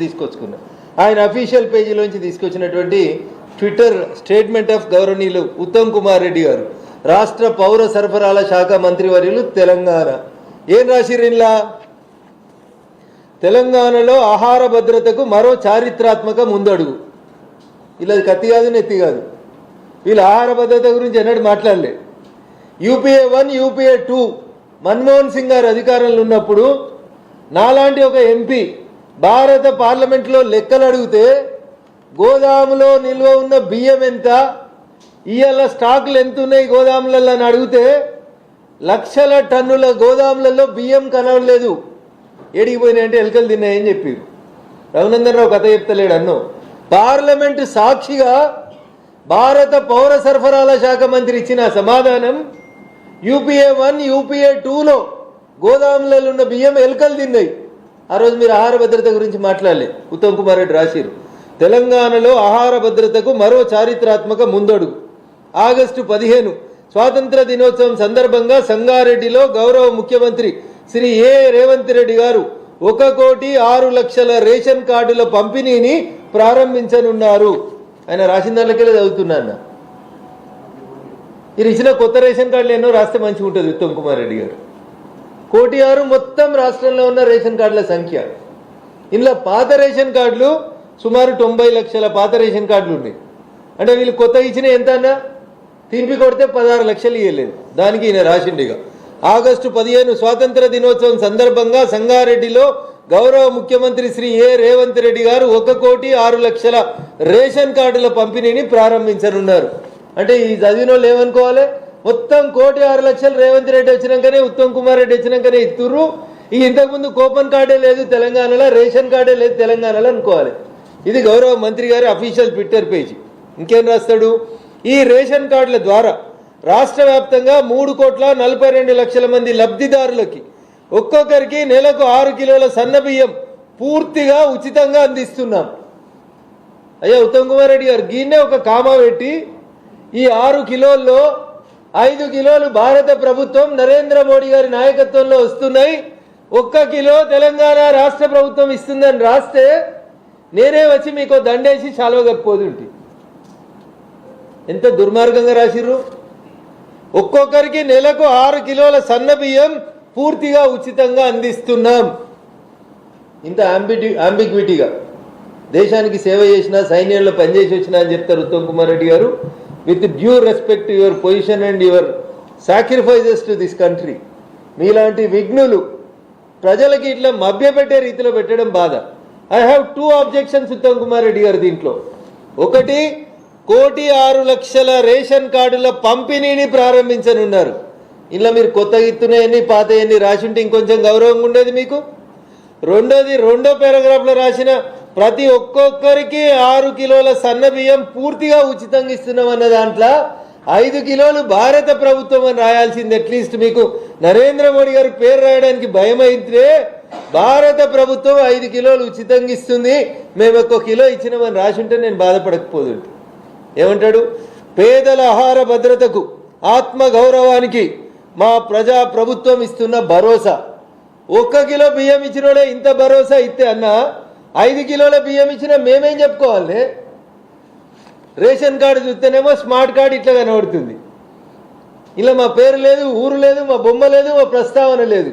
తీసుకొచ్చుకున్నా ఆయన అఫీషియల్ పేజీలోంచి తీసుకొచ్చినటువంటి ట్విట్టర్ స్టేట్మెంట్ ఆఫ్ గవర్నీలు ఉత్తమ్ కుమార్ రెడ్డి గారు రాష్ట్ర పౌర సరఫరాల శాఖ మంత్రివర్యులు తెలంగాణ ఏం రాసిరిన్లా తెలంగాణలో ఆహార భద్రతకు మరో చారిత్రాత్మక ముందడుగు ఇలా కత్తి కాదు నెత్తి కాదు వీళ్ళు ఆహార భద్రత గురించి ఎన్నడూ మాట్లాడలే యూపీఏ 1 యూపీఏ 2 మన్మోహన్ సింగ్ గారు అధికారంలో ఉన్నప్పుడు నాలాంటి ఒక ఎంపీ భారత పార్లమెంట్లో లెక్కలు అడిగితే గోదాములో నిల్వ ఉన్న బియ్యం ఎంత ఇవాళ స్టాకులు ఎంత ఉన్నాయి గోదాములలో అని అడిగితే లక్షల టన్నుల గోదాములలో బియ్యం కనవలేదు ఏడిగిపోయినాయంటే ఎలుకలు తిన్నాయని చెప్పారు రఘునందన్ రావు కథ చెప్తలేడు అన్నో పార్లమెంటు సాక్షిగా భారత పౌర సరఫరాల శాఖ మంత్రి ఇచ్చిన సమాధానం యూపీఏ 1 యూపీఏ 2లో గోదాములలో ఉన్న బియ్యం ఎలుకలు తిన్నాయి ఆ రోజు మీరు ఆహార భద్రత గురించి మాట్లాడలే ఉత్తమ్ కుమార్ రెడ్డి రాసిరు తెలంగాణలో ఆహార భద్రతకు మరో చారిత్రాత్మక ముందడుగు ఆగస్టు 15 స్వాతంత్ర దినోత్సవం సందర్భంగా సంగారెడ్డిలో గౌరవ ముఖ్యమంత్రి శ్రీ ఏ రేవంత్ రెడ్డి గారు 1,06,00,000 రేషన్ కార్డుల పంపిణీని ప్రారంభించనున్నారు ఆయన రాసిన దాంట్లోకెళ్ళి చదువుతున్నా మీరు ఇచ్చిన కొత్త రేషన్ కార్డులు ఎన్నో రాస్తే మంచిగా ఉంటుంది ఉత్తమ్ కుమార్ రెడ్డి గారు 1,06,00,000 మొత్తం రాష్ట్రంలో ఉన్న రేషన్ కార్డుల సంఖ్య ఇందులో పాత రేషన్ కార్డులు సుమారు 90 లక్షల పాత రేషన్ కార్డులు ఉన్నాయి అంటే వీళ్ళు కొత్త ఇచ్చిన ఎంత అన్నా తింపి కొడితే 16 లక్షలు ఇవ్వలేదు దానికి ఈయన రాసిండిగా ఆగస్టు 15 స్వాతంత్ర దినోత్సవం సందర్భంగా సంగారెడ్డిలో గౌరవ ముఖ్యమంత్రి శ్రీ ఏ రేవంత్ రెడ్డి గారు 1,06,00,000 రేషన్ కార్డుల పంపిణీని ప్రారంభించనున్నారు అంటే ఈ చదివిన వాళ్ళు ఏమనుకోవాలి మొత్తం 1,06,00,000 రేవంత్ రెడ్డి వచ్చినాకనే ఉత్తమ్ కుమార్ రెడ్డి వచ్చినాకనే ఇస్తుర్రు ఈ ఇంతకుముందు కూపన్ కార్డే లేదు తెలంగాణలో రేషన్ కార్డే లేదు తెలంగాణలో అనుకోవాలి ఇది గౌరవ మంత్రి గారి అఫీషియల్ ట్విట్టర్ పేజీ ఇంకేం రాస్తాడు ఈ రేషన్ కార్డుల ద్వారా రాష్ట్ర వ్యాప్తంగా 3,42,00,000 మంది లబ్ధిదారులకి ఒక్కొక్కరికి నెలకు 6 కిలోల సన్న బియ్యం పూర్తిగా ఉచితంగా అందిస్తున్నాం అయ్యా ఉత్తమ్ కుమార్ రెడ్డి గారు దీన్నే ఒక కామా పెట్టి ఈ 6 కిలోల్లో 5 కిలోలు భారత ప్రభుత్వం నరేంద్ర మోడీ గారి నాయకత్వంలో వస్తున్నాయి 1 కిలో తెలంగాణ రాష్ట్ర ప్రభుత్వం ఇస్తుందని రాస్తే నేనే వచ్చి మీకు దండేసి చాలువ కప్పిపోతుంటి ఎంత దుర్మార్గంగా రాసిర్రు ఒక్కొక్కరికి నెలకు 6 కిలోల సన్న బియ్యం పూర్తిగా ఉచితంగా అందిస్తున్నాం ఇంత అంబిగ్విటీగా దేశానికి సేవ చేసిన సైన్యంలో పనిచేసి వచ్చినా అని చెప్తారు ఉత్తమ్ కుమార్ రెడ్డి గారు with due respect to your position and your sacrifices to this country మీలాంటి విఘ్నులు ప్రజలకి ఇట్లా మభ్యపెట్టే రీతిలో పెట్టడం బాధ I have 2 objections Uttam Kumar Reddy గారు దీంట్లో ఒకటి 1,06,00,000 రేషన్ కార్డుల పంపిణీని ప్రారంభించనున్నారు ఇలా మీరు కొత్తగా ఇస్తున్నాయని పాతయన్ని రాసి ఉంటే ఇంకొంచెం గౌరవంగా ఉండేది మీకు రెండోది 2వ పారాగ్రాఫ్లో రాసిన ప్రతి ఒక్కొక్కరికి 6 కిలోల సన్న బియ్యం పూర్తిగా ఉచితంగా ఇస్తున్నాం అన్న దాంట్లో 5 కిలోలు భారత ప్రభుత్వం అని రాయాల్సింది అట్లీస్ట్ మీకు నరేంద్ర మోడీ గారి పేరు రాయడానికి భయం అయితే భారత ప్రభుత్వం 5 కిలోలు ఉచితంగా ఇస్తుంది మేము 1 కిలో ఇచ్చినామని రాసి ఉంటే నేను బాధపడకపోదు ఏమంటాడు పేదల ఆహార భద్రతకు ఆత్మ గౌరవానికి మా ప్రజా ప్రభుత్వం ఇస్తున్న భరోసా 1 కిలో బియ్యం ఇచ్చినోడే ఇంత భరోసా ఇస్తే అన్న 5 కిలోల బియ్యం ఇచ్చినా మేమేం చెప్పుకోవాలి రేషన్ కార్డు చూస్తేనేమో స్మార్ట్ కార్డు ఇట్లా కనబడుతుంది ఇలా మా పేరు లేదు ఊరు లేదు మా బొమ్మ లేదు మా ప్రస్తావన లేదు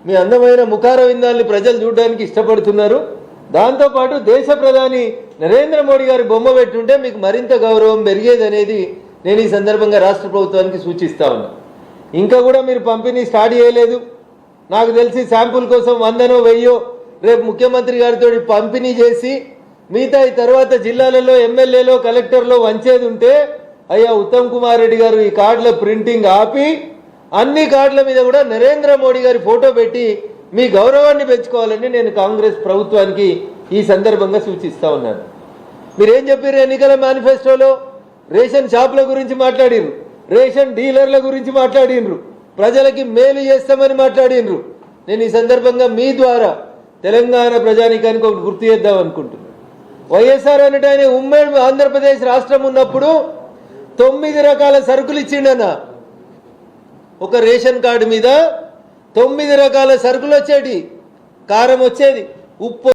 మీ అందమైన ముఖార విందాన్ని ప్రజలు చూడడానికి ఇష్టపడుతున్నారు దాంతోపాటు దేశ ప్రధాని నరేంద్ర మోడీ గారి బొమ్మ పెట్టుంటే మీకు మరింత గౌరవం పెరిగేది అనేది నేను ఈ సందర్భంగా రాష్ట్ర ప్రభుత్వానికి సూచిస్తా ఉన్నా ఇంకా కూడా మీరు పంపిణీ స్టార్ట్ చేయలేదు నాకు తెలిసి శాంపుల్ కోసం 100నో 1000 రేపు ముఖ్యమంత్రి గారితో పంపిణీ చేసి మిగతా ఈ తర్వాత జిల్లాలలో ఎమ్మెల్యేలో కలెక్టర్లో వంచేది ఉంటే అయ్యా ఉత్తమ్ కుమార్ రెడ్డి గారు ఈ కార్డుల ప్రింటింగ్ ఆపి అన్ని కార్డుల మీద కూడా నరేంద్ర మోడీ గారి ఫోటో పెట్టి మీ గౌరవాన్ని పెంచుకోవాలని నేను కాంగ్రెస్ ప్రభుత్వానికి ఈ సందర్భంగా సూచిస్తా ఉన్నాను మీరేం చెప్పారు ఎన్నికల మేనిఫెస్టోలో రేషన్ షాపుల గురించి మాట్లాడినరు రేషన్ డీలర్ల గురించి మాట్లాడినరు ప్రజలకి మేలు చేస్తామని మాట్లాడినరు నేను ఈ సందర్భంగా మీ ద్వారా తెలంగాణ ప్రజానీకానికి ఒకటి గుర్తు చేద్దాం అనుకుంటున్నాను వైఎస్ఆర్ అనేట ఆయన ఉమ్మడి ఆంధ్రప్రదేశ్ రాష్ట్రం ఉన్నప్పుడు 9 రకాల సరుకులు ఇచ్చిండన్న ఒక రేషన్ కార్డు మీద 9 రకాల సరుకులు వచ్చేటి కారం వచ్చేది ఉప్పు